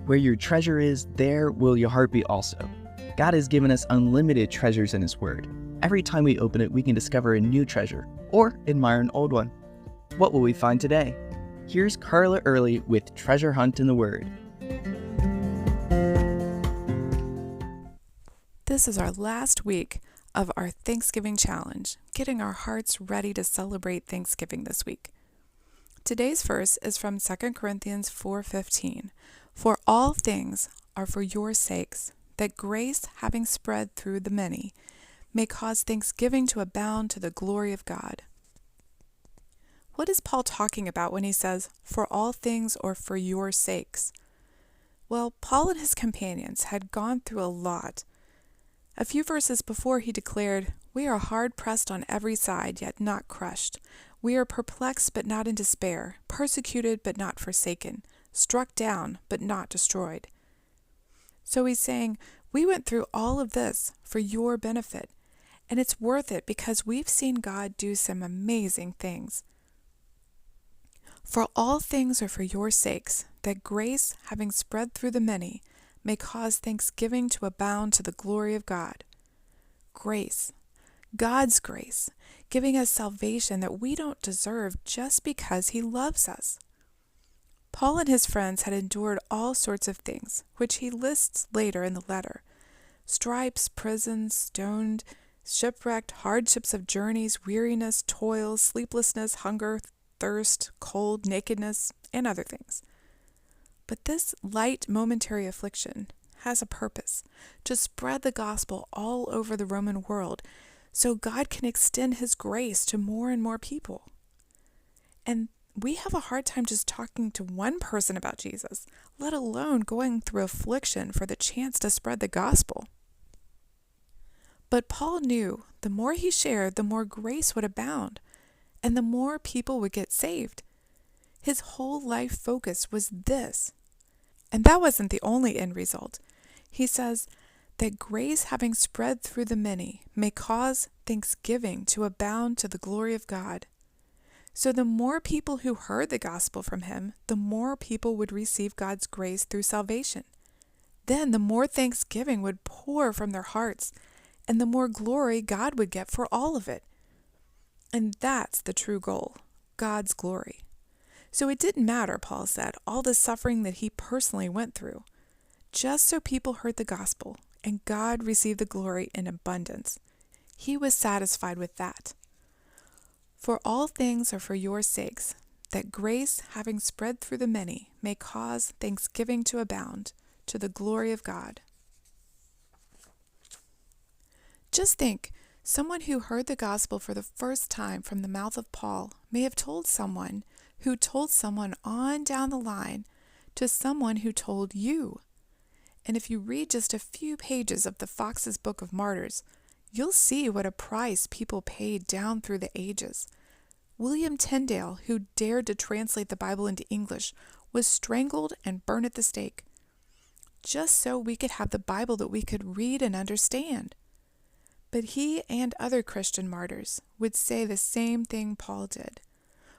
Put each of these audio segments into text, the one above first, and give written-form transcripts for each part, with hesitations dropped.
Where your treasure is, there will your heart be also. God has given us unlimited treasures in His Word. Every time we open it, we can discover a new treasure or admire an old one. What will we find today? Here's Carla Early with Treasure Hunt in the Word. This is our last week of our Thanksgiving challenge, getting our hearts ready to celebrate Thanksgiving this week. Today's verse is from 2 Corinthians 4:15. For all things are for your sakes, that grace, having spread through the many, may cause thanksgiving to abound to the glory of God. What is Paul talking about when he says, for all things or for your sakes? Well, Paul and his companions had gone through a lot. A few verses before he declared, we are hard pressed on every side, yet not crushed. We are perplexed, but not in despair, persecuted, but not forsaken, struck down, but not destroyed. So he's saying, we went through all of this for your benefit, and it's worth it because we've seen God do some amazing things. For all things are for your sakes, that grace, having spread through the many, may cause thanksgiving to abound to the glory of God. Grace, God's grace, giving us salvation that we don't deserve just because He loves us. Paul and his friends had endured all sorts of things, which he lists later in the letter. Stripes, prisons, stoned, shipwrecked, hardships of journeys, weariness, toil, sleeplessness, hunger, thirst, cold, nakedness, and other things. But this light momentary affliction has a purpose, to spread the gospel all over the Roman world so God can extend His grace to more and more people. And we have a hard time just talking to one person about Jesus, let alone going through affliction for the chance to spread the gospel. But Paul knew the more he shared, the more grace would abound, and the more people would get saved. His whole life focus was this. And that wasn't the only end result. He says, that grace having spread through the many may cause thanksgiving to abound to the glory of God. So the more people who heard the gospel from him, the more people would receive God's grace through salvation. Then the more thanksgiving would pour from their hearts, and the more glory God would get for all of it. And that's the true goal, God's glory. So it didn't matter, Paul said, all the suffering that he personally went through, just so people heard the gospel and God received the glory in abundance. He was satisfied with that. For all things are for your sakes, that grace, having spread through the many, may cause thanksgiving to abound to the glory of God. Just think, someone who heard the gospel for the first time from the mouth of Paul may have told someone who told someone on down the line to someone who told you. And if you read just a few pages of the Fox's Book of Martyrs, you'll see what a price people paid down through the ages. William Tyndale, who dared to translate the Bible into English, was strangled and burned at the stake, just so we could have the Bible that we could read and understand. But he and other Christian martyrs would say the same thing Paul did.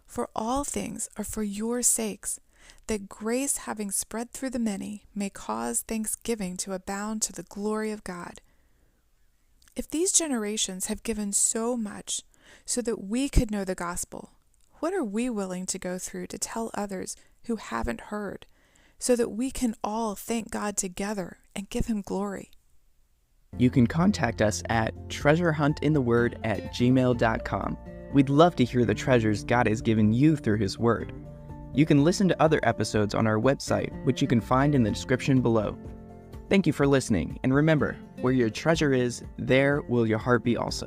For all things are for your sakes, that grace having spread through the many may cause thanksgiving to abound to the glory of God. If these generations have given so much so that we could know the gospel, what are we willing to go through to tell others who haven't heard, so that we can all thank God together and give Him glory? You can contact us at treasurehuntintheword@gmail.com. We'd love to hear the treasures God has given you through His Word. You can listen to other episodes on our website, which you can find in the description below. Thank you for listening, and remember, where your treasure is, there will your heart be also.